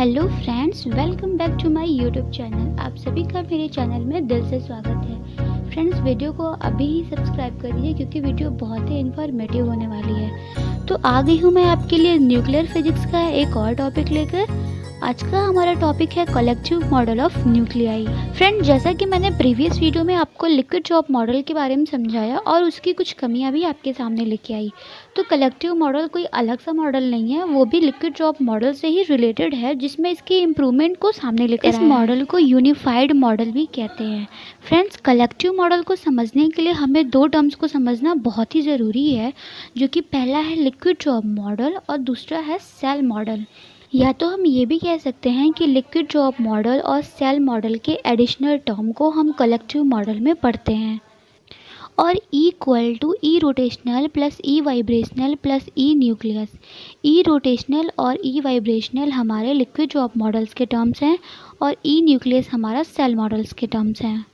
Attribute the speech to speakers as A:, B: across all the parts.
A: Hello friends, welcome back to my YouTube channel. आप सभी का मेरे चैनल में दिल से स्वागत है। फ्रेंड्स, वीडियो को अभी ही सब्सक्राइब कर लीजिए क्योंकि वीडियो बहुत ही इन्फॉर्मेटिव होने वाली है। तो आ गई हूँ मैं आपके लिए न्यूक्लियर फिजिक्स का एक और टॉपिक लेकर। आज का हमारा टॉपिक है collective model of nuclei. Friend, जैसा कि मैंने प्रीवियस वीडियो में आपको लिक्विड ड्रॉप मॉडल के बारे में समझाया और उसकी कुछ कमियां भी आपके सामने लेके आई, तो कलेक्टिव मॉडल कोई अलग सा मॉडल नहीं है, वो भी लिक्विड ड्रॉप मॉडल से ही रिलेटेड है, जिसमें इसके इम्प्रूवमेंट को सामने लेकर इस मॉडल को यूनिफाइड मॉडल भी कहते हैं। फ्रेंड्स, कलेक्टिव मॉडल को समझने के लिए हमें दो टर्म्स को समझना बहुत ही ज़रूरी है, जो कि पहला है लिक्विड ड्रॉप मॉडल और दूसरा है सेल मॉडल। या तो हम ये भी कह सकते हैं कि लिक्विड ड्रॉप मॉडल और सेल मॉडल के एडिशनल टर्म को हम कलेक्टिव मॉडल में पढ़ते हैं। और E equal to E rotational plus E vibrational plus E nucleus. E rotational और ई वाइब्रेशनल हमारे लिक्विड ड्रॉप मॉडल्स के टर्म्स हैं और ई न्यूक्लियस हमारा सेल मॉडल्स के टर्म्स हैं।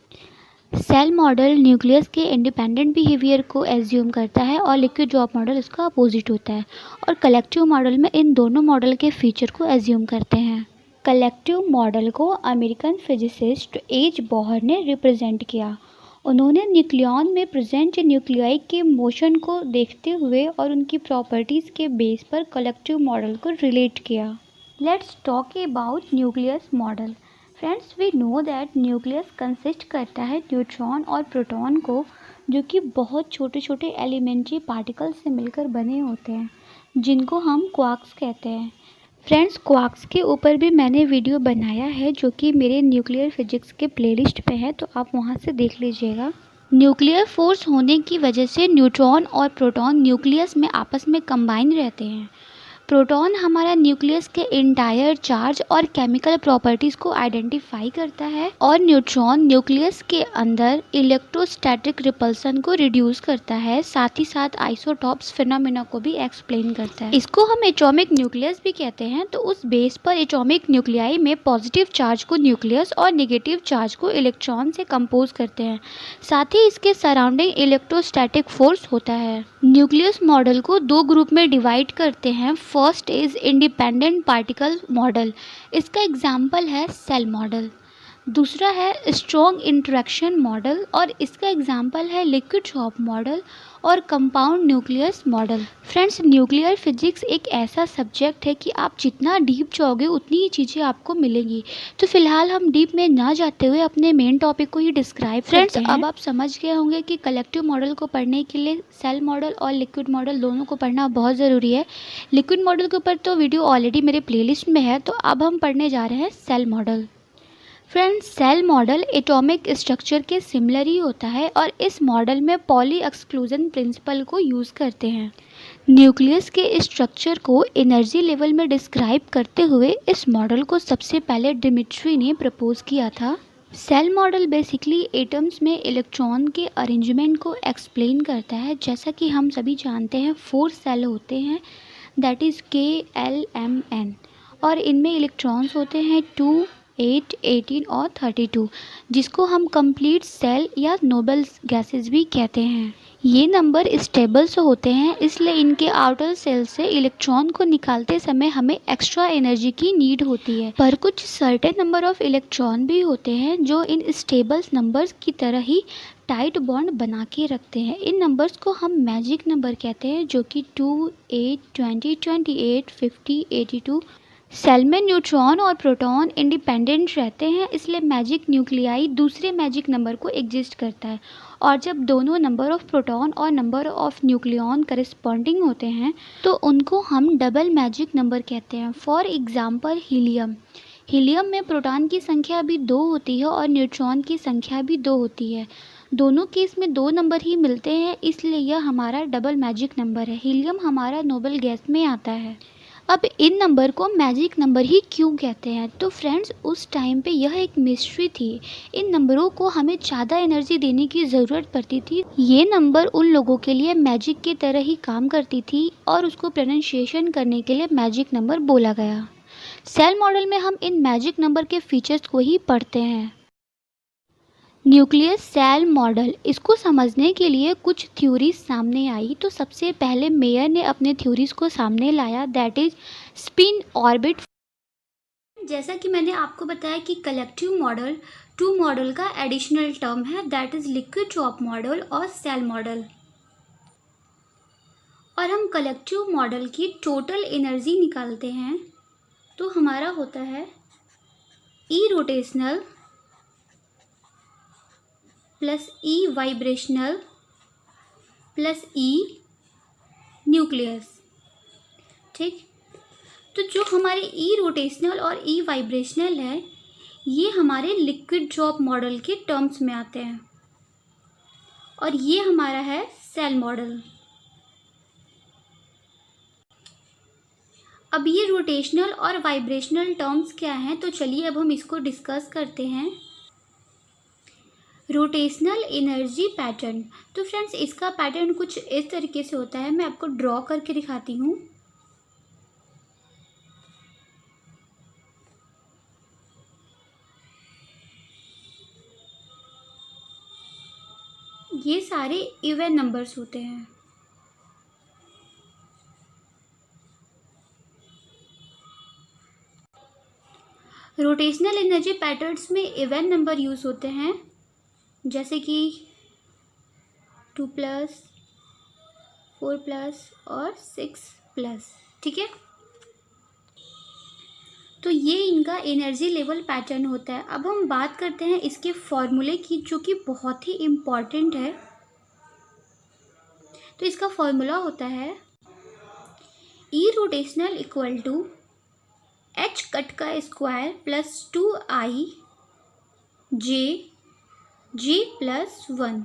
A: सेल मॉडल न्यूक्लियस के इंडिपेंडेंट बिहेवियर को एज्यूम करता है और लिक्विड ड्रॉप मॉडल इसका अपोजिट होता है, और कलेक्टिव मॉडल में इन दोनों मॉडल के फीचर को एज्यूम करते हैं। कलेक्टिव मॉडल को अमेरिकन फिजिसिस्ट एच बोहर ने रिप्रेजेंट किया। उन्होंने न्यूक्लियॉन में प्रेजेंट न्यूक्लियाई के मोशन को देखते हुए और उनकी प्रॉपर्टीज़ के बेस पर कलेक्टिव मॉडल को रिलेट किया। Let's talk about nucleus model. Friends, we know that nucleus consist करता है न्यूट्रॉन और प्रोटॉन को, जो कि बहुत छोटे छोटे एलिमेंट्री पार्टिकल से मिलकर बने होते हैं, जिनको हम क्वार्क्स कहते हैं। फ्रेंड्स, क्वार्क्स के ऊपर भी मैंने वीडियो बनाया है, जो कि मेरे न्यूक्लियर फिजिक्स के प्लेलिस्ट पे है, तो आप वहाँ से देख लीजिएगा। न्यूक्लियर फोर्स होने की वजह से न्यूट्रॉन और प्रोटॉन न्यूक्लियस में आपस में कंबाइन रहते हैं। प्रोटॉन हमारा न्यूक्लियस के इंटायर चार्ज और केमिकल प्रॉपर्टीज़ को आइडेंटिफाई करता है, और न्यूट्रॉन न्यूक्लियस के अंदर इलेक्ट्रोस्टैटिक रिपल्सन को रिड्यूस करता है, साथ ही साथ आइसोटॉप्स फिनोमेना को भी एक्सप्लेन करता है। इसको हम एटॉमिक न्यूक्लियस भी कहते हैं। तो उस बेस पर एटॉमिक न्यूक्लियाई में पॉजिटिव चार्ज को न्यूक्लियस और नेगेटिव चार्ज को इलेक्ट्रॉन से कंपोज करते हैं, साथ ही इसके सराउंडिंग इलेक्ट्रोस्टैटिक फोर्स होता है। न्यूक्लियस मॉडल को दो ग्रुप में डिवाइड करते हैं। First is independent particle model, इसका एग्जाम्पल है सेल मॉडल। दूसरा है स्ट्रॉन्ग इंटरेक्शन मॉडल, और इसका एग्जाम्पल है लिक्विड ड्रॉप मॉडल और compound nucleus model. Friends, nuclear physics एक ऐसा सब्जेक्ट है कि आप जितना डीप जाओगे उतनी ही चीज़ें आपको मिलेंगी। तो फिलहाल हम डीप में ना जाते हुए अपने मेन टॉपिक को ही डिस्क्राइब करते हैं। अब आप समझ गए होंगे कि कलेक्टिव मॉडल को पढ़ने के लिए सेल मॉडल और लिक्विड मॉडल दोनों को पढ़ना बहुत ज़रूरी है। लिक्विड मॉडल के ऊपर तो वीडियो ऑलरेडी मेरे प्लेलिस्ट में है, तो अब हम पढ़ने जा रहे हैं shell model. Friends, shell model atomic structure के सिमिलर ही होता है, और इस मॉडल में पॉली एक्सक्लूजन प्रिंसिपल को यूज़ करते हैं। न्यूक्लियस के स्ट्रक्चर को एनर्जी लेवल में डिस्क्राइब करते हुए इस मॉडल को सबसे पहले डिमिट्री ने प्रपोज किया था। सेल मॉडल बेसिकली एटम्स में इलेक्ट्रॉन के अरेंजमेंट को एक्सप्लेन करता है। जैसा कि हम सभी जानते हैं, 4 सेल होते हैं, दैट इज़ KLMN, और इनमें इलेक्ट्रॉन्स होते हैं 2, 8, 18 और 32, जिसको हम कंप्लीट सेल या नोबल गैसेस भी कहते हैं। ये नंबर स्टेबल्स होते हैं, इसलिए इनके आउटर सेल से इलेक्ट्रॉन को निकालते समय हमें एक्स्ट्रा एनर्जी की नीड होती है। पर कुछ सर्टेन नंबर ऑफ इलेक्ट्रॉन भी होते हैं जो इन स्टेबल्स नंबर्स की तरह ही टाइट बॉन्ड बना के रखते हैं। इन नंबर्स को हम मैजिक नंबर कहते हैं, जो कि 2, 8, 20, 28, 50, 82। सेल में न्यूट्रॉन और प्रोटॉन इंडिपेंडेंट रहते हैं, इसलिए मैजिक न्यूक्लियाई दूसरे मैजिक नंबर को एग्जिस्ट करता है, और जब दोनों नंबर ऑफ प्रोटॉन और नंबर ऑफ न्यूक्लियॉन करेस्पॉन्डिंग होते हैं तो उनको हम डबल मैजिक नंबर कहते हैं। For example, helium. हीलियम में प्रोटॉन की संख्या भी 2 होती है और न्यूट्रॉन की संख्या भी 2 होती है। दोनों केस में 2 नंबर ही मिलते हैं, इसलिए यह हमारा डबल मैजिक नंबर है। हीलियम हमारा नोबल गैस में आता है। अब इन नंबर को मैजिक नंबर ही क्यों कहते हैं? तो फ्रेंड्स, उस टाइम पे यह एक मिस्ट्री थी। इन नंबरों को हमें ज़्यादा एनर्जी देने की ज़रूरत पड़ती थी। ये नंबर उन लोगों के लिए मैजिक की तरह ही काम करती थी, और उसको प्रोनाउंसिएशन करने के लिए मैजिक नंबर बोला गया। सेल मॉडल में हम इन मैजिक नंबर के फीचर्स को ही पढ़ते हैं। न्यूक्लियस सेल मॉडल, इसको समझने के लिए कुछ थ्योरीज सामने आई। तो सबसे पहले मेयर ने अपने थ्योरीज को सामने लाया, दैट इज स्पिन ऑर्बिट जैसा कि मैंने आपको बताया कि कलेक्टिव मॉडल टू मॉडल का एडिशनल टर्म है, that is liquid drop model और सेल मॉडल। और हम कलेक्टिव मॉडल की टोटल एनर्जी निकालते हैं तो हमारा होता है E rotational plus E vibrational plus E nucleus. ठीक, तो जो हमारे ई रोटेशनल और ई वाइब्रेशनल है ये हमारे लिक्विड ड्रॉप मॉडल के टर्म्स में आते हैं और ये हमारा है सेल मॉडल। अब ये रोटेशनल और वाइब्रेशनल टर्म्स क्या हैं, तो चलिए अब हम इसको डिस्कस करते हैं। रोटेशनल एनर्जी पैटर्न, तो फ्रेंड्स इसका पैटर्न कुछ इस तरीके से होता है, मैं आपको ड्रॉ करके दिखाती हूँ। ये सारे इवन नंबर्स होते हैं। रोटेशनल एनर्जी पैटर्न्स में इवन नंबर यूज होते हैं, जैसे कि 2+, 4+ और 6+। ठीक है, तो ये इनका एनर्जी लेवल पैटर्न होता है। अब हम बात करते हैं इसके फॉर्मूले की, जो कि बहुत ही इम्पॉर्टेंट है। तो इसका फॉर्मूला होता है E rotational equal to H cut का square plus 2i J+1।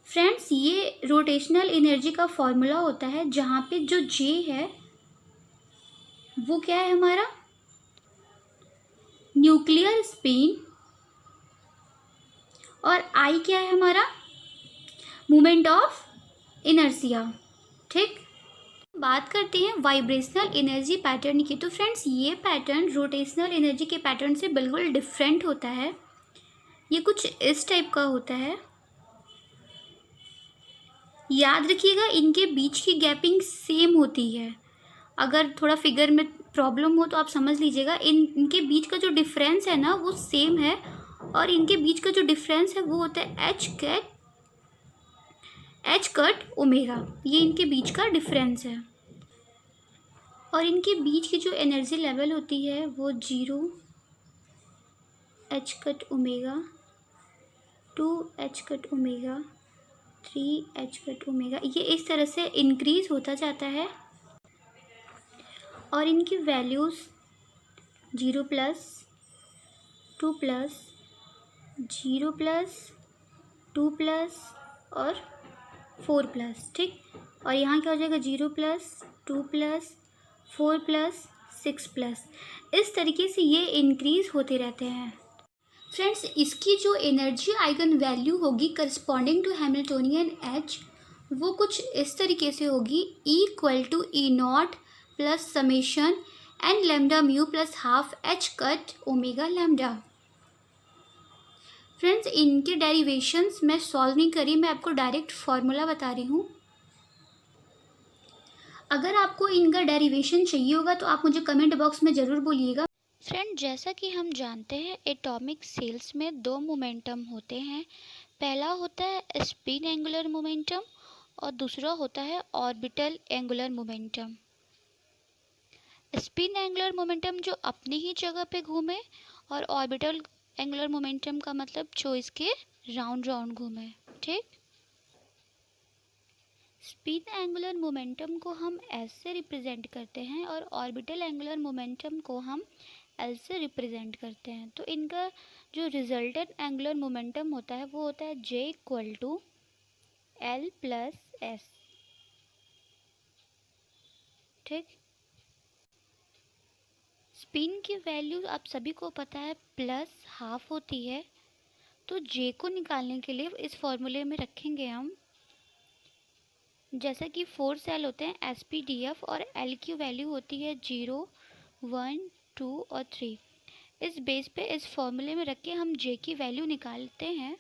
A: Friends ये रोटेशनल एनर्जी का फॉर्मूला होता है, जहाँ पे जो J है वो क्या है हमारा न्यूक्लियर स्पिन और I क्या है हमारा मोमेंट ऑफ इनर्शिया। ठीक, बात करते हैं वाइब्रेशनल एनर्जी पैटर्न की। तो फ्रेंड्स ये पैटर्न रोटेशनल एनर्जी के पैटर्न से बिल्कुल डिफरेंट होता है। ये कुछ इस टाइप का होता है। याद रखिएगा इनके बीच की गैपिंग सेम होती है। अगर थोड़ा फिगर में प्रॉब्लम हो तो आप समझ लीजिएगा, इनके बीच का जो डिफरेंस है ना वो सेम है, और इनके बीच का जो डिफरेंस है वो होता है एच कट ओमेगा। ये इनके बीच का डिफरेंस है, और इनके बीच की जो एनर्जी लेवल होती है वो 0 H cut omega, 2 H cut omega, 3 H cut omega, ये इस तरह से इंक्रीज होता जाता है। और इनकी वैल्यूज़ 0+, 2+, 0+, 2+ और 4+। ठीक, और यहाँ क्या हो जाएगा 0+, 2+, 4+, 6+। इस तरीके से ये इंक्रीज होते रहते हैं। फ्रेंड्स इसकी जो एनर्जी आइगन वैल्यू होगी करस्पॉन्डिंग टू हैमिल्टोनियन एच, वो कुछ इस तरीके से होगी E = E0 plus summation n lambda mu plus half h cut omega lambda. Friends इनके डेरिवेशंस मैं सॉल्व नहीं करी, मैं आपको डायरेक्ट फॉर्मूला बता रही हूँ। अगर आपको इनका डेरिवेशन चाहिए होगा तो आप मुझे कमेंट बॉक्स में ज़रूर बोलिएगा।
B: फ्रेंड जैसा कि हम जानते हैं एटॉमिक सेल्स में 2 मोमेंटम होते हैं। पहला होता है स्पिन एंगुलर मोमेंटम और दूसरा होता है orbital angular momentum. Spin angular momentum जो अपनी ही जगह पे घूमे, और ऑर्बिटल एंगुलर मोमेंटम का मतलब जो इसके राउंड राउंड घूमे। ठीक, स्पिन एंगुलर मोमेंटम को हम एस से रिप्रेजेंट करते हैं और ऑर्बिटल एंगुलर मोमेंटम को हम एल से रिप्रेजेंट करते हैं। तो इनका जो रिजल्टेंट एंगुलर मोमेंटम होता है वो होता है J = L + S। ठीक, स्पिन की वैल्यू आप सभी को पता है +½ होती है, तो J को निकालने के लिए इस फॉर्मूले में रखेंगे हम, जैसा कि 4 सेल होते हैं SPDF, और L की वैल्यू होती है 0, 1, 2 और 3। इस बेस पे इस फॉर्मूले में रख के हम J की वैल्यू निकालते हैं।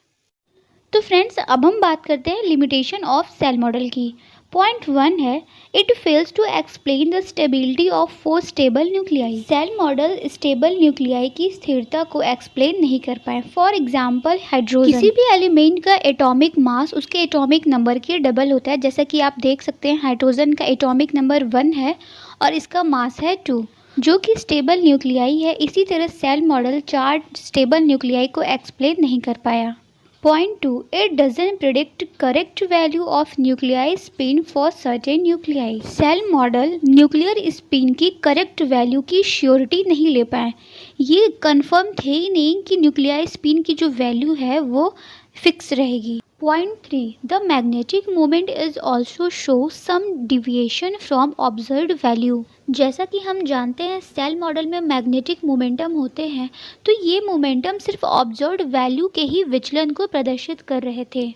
A: तो फ्रेंड्स अब हम बात करते हैं लिमिटेशन ऑफ सेल मॉडल की। पॉइंट 1 है, it fails to explain the stability of 4 stable nuclei. Shell model stable nuclei की स्थिरता को एक्सप्लेन नहीं कर पाए। फॉर एग्जांपल हाइड्रोजन, किसी भी एलिमेंट का एटॉमिक मास उसके एटॉमिक नंबर के डबल होता है। जैसा कि आप देख सकते हैं हाइड्रोजन का एटॉमिक नंबर 1 है और इसका मास है 2, जो कि स्टेबल न्यूक्लियाई है। इसी तरह सेल मॉडल 4 स्टेबल न्यूक्लियाई को एक्सप्लेन नहीं कर पाया। Point 2, it doesn't predict correct value of nuclei spin for certain nuclei. Shell model nuclear spin की करेक्ट वैल्यू की श्योरिटी नहीं ले पाए। ये कंफर्म थे ही नहीं कि न्यूक्लियाई स्पिन की जो वैल्यू है वो फिक्स रहेगी। Point 3, the magnetic moment is also show some deviation from observed value. जैसा कि हम जानते हैं सेल मॉडल में मैग्नेटिक मोमेंटम होते हैं, तो ये मोमेंटम सिर्फ ऑब्जर्व्ड वैल्यू के ही विचलन को प्रदर्शित कर रहे थे।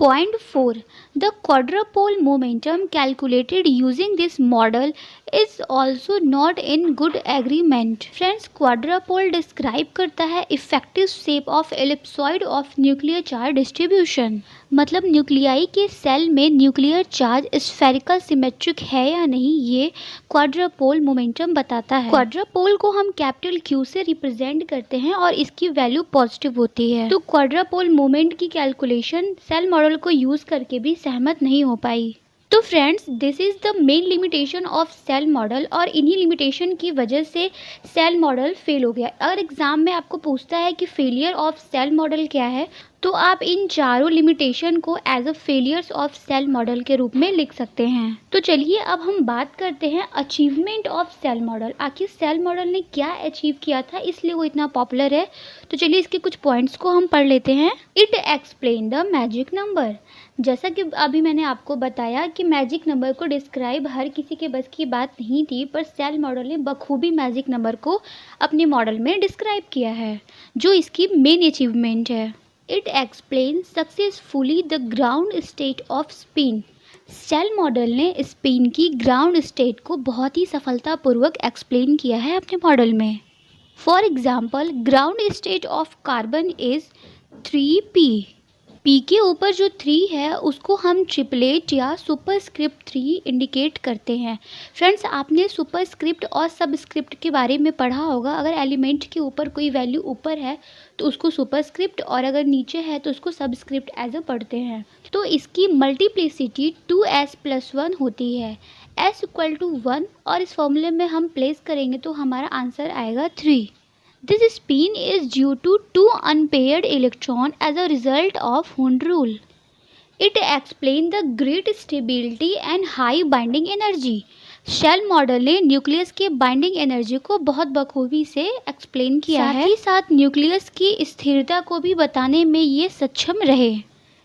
A: Point 4, the quadrupole momentum calculated using this model is also not in good agreement. Friends, quadrupole describe करता है effective shape of ellipsoid of nuclear charge distribution. मतलब न्यूक्लियाई के सेल में न्यूक्लियर चार्ज स्फेरिकल सिमेट्रिक है या नहीं, ये क्वाड्रपोल momentum बताता है। क्वाड्रपोल को हम कैपिटल Q से रिप्रेजेंट करते हैं और इसकी वैल्यू पॉजिटिव होती है। तो क्वाड्रपोल मोमेंट की कैलकुलेशन सेल मॉडल को यूज करके भी सहमत नहीं हो पाई। तो friends, this is the main limitation of shell model और इन्हीं लिमिटेशन की वजह से सेल मॉडल फेल हो गया। अगर एग्जाम में आपको पूछता है कि फेलियर ऑफ सेल मॉडल क्या है, तो आप इन चारों लिमिटेशन को as a failures of shell model के रूप में लिख सकते हैं। तो चलिए अब हम बात करते हैं अचीवमेंट ऑफ सेल मॉडल। आखिर सेल मॉडल ने क्या अचीव किया था इसलिए वो इतना पॉपुलर है। तो चलिए इसके कुछ पॉइंट्स को हम पढ़ लेते हैं। It explain the magic number. जैसा कि अभी मैंने आपको बताया कि मैजिक नंबर को डिस्क्राइब हर किसी के बस की बात नहीं थी, पर सेल मॉडल ने बखूबी मैजिक नंबर को अपने मॉडल में डिस्क्राइब किया है, जो इसकी मेन अचीवमेंट है। It explain successfully the ground state of spin. Shell model ने स्पिन की ग्राउंड स्टेट को बहुत ही सफलतापूर्वक एक्सप्लेन किया है अपने मॉडल में। For example, ground state of carbon is 3p। P के ऊपर जो 3 है उसको हम ट्रिपलेट या सुपरस्क्रिप्ट 3 इंडिकेट करते हैं। फ्रेंड्स, आपने सुपरस्क्रिप्ट और सबस्क्रिप्ट के बारे में पढ़ा होगा। अगर एलिमेंट के ऊपर कोई वैल्यू ऊपर है तो उसको सुपरस्क्रिप्ट और अगर नीचे है तो उसको सबस्क्रिप्ट एज अ पढ़ते हैं। तो इसकी मल्टीप्लिसिटी 2s+1 होती है। s = 1 और इस फॉर्मूले में हम प्लेस करेंगे तो हमारा आंसर आएगा 3। This spin is due to 2 unpaired electrons as a result of Hund rule. It explains the great stability and high binding energy. Shell model ने न्यूक्लियस के बाइंडिंग एनर्जी को बहुत बखूबी से एक्सप्लेन किया है। साथ ही साथ न्यूक्लियस की स्थिरता को भी बताने में ये सक्षम रहे।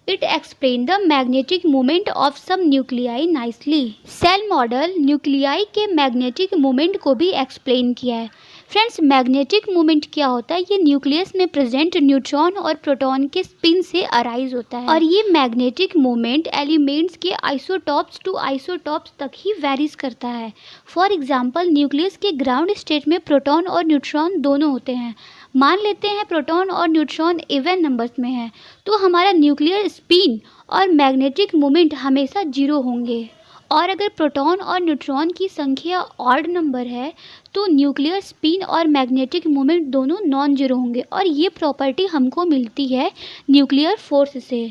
A: It explains the magnetic moment of some nuclei nicely. Shell model nuclei के मैग्नेटिक मोमेंट को भी एक्सप्लेन किया है। फ्रेंड्स, मैग्नेटिक मोमेंट क्या होता है? ये न्यूक्लियस में प्रेजेंट न्यूट्रॉन और प्रोटॉन के स्पिन से अराइज होता है और ये मैग्नेटिक मोमेंट एलिमेंट्स के आइसोटॉप्स टू आइसोटॉप्स तक ही वेरीज करता है। फॉर एग्जांपल, न्यूक्लियस के ग्राउंड स्टेट में प्रोटॉन और न्यूट्रॉन दोनों होते हैं। मान लेते हैं प्रोटॉन और न्यूट्रॉन इवन नंबर्स में है, तो हमारा न्यूक्लियर स्पिन और मैग्नेटिक मोमेंट हमेशा 0 होंगे। और अगर प्रोटॉन और न्यूट्रॉन की संख्या ऑड नंबर है तो न्यूक्लियर स्पिन और मैग्नेटिक मोमेंट दोनों नॉन जीरो होंगे और ये प्रॉपर्टी हमको मिलती है न्यूक्लियर फोर्स से।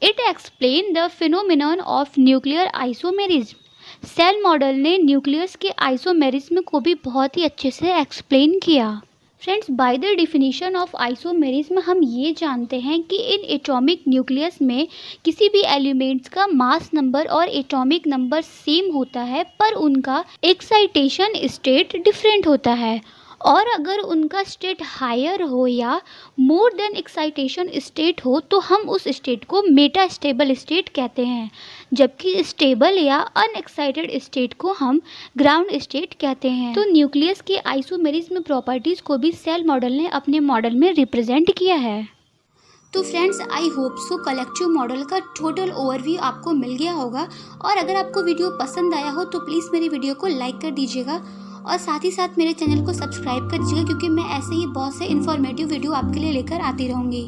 A: It explain the phenomenon of nuclear isomerism. Shell model ने न्यूक्लियस के आइसोमेरिज्म को भी बहुत ही अच्छे से एक्सप्लेन किया। Friends, by the definition of isomerism हम ये जानते हैं कि इन एटॉमिक न्यूक्लियस में किसी भी एलिमेंट्स का मास नंबर और एटॉमिक नंबर सेम होता है, पर उनका एक्साइटेशन स्टेट डिफरेंट होता है। और अगर उनका स्टेट हायर हो या मोर देन एक्साइटेशन स्टेट हो तो हम उस स्टेट को मेटा स्टेबल स्टेट कहते हैं, जबकि स्टेबल या अनएक्साइटेड स्टेट को हम ग्राउंड स्टेट कहते हैं। तो न्यूक्लियस के आइसोमेरिज्म प्रॉपर्टीज़ को भी सेल मॉडल ने अपने मॉडल में रिप्रेजेंट किया है। तो friends, I hope so collective model का टोटल ओवरव्यू आपको मिल गया होगा। और अगर आपको वीडियो पसंद आया हो तो प्लीज़ मेरी वीडियो को लाइक कर दीजिएगा और साथ ही साथ मेरे चैनल को सब्सक्राइब कर दीजिएगा, क्योंकि मैं ऐसे ही बहुत से इन्फॉर्मेटिव वीडियो आपके लिए लेकर आती रहूँगी।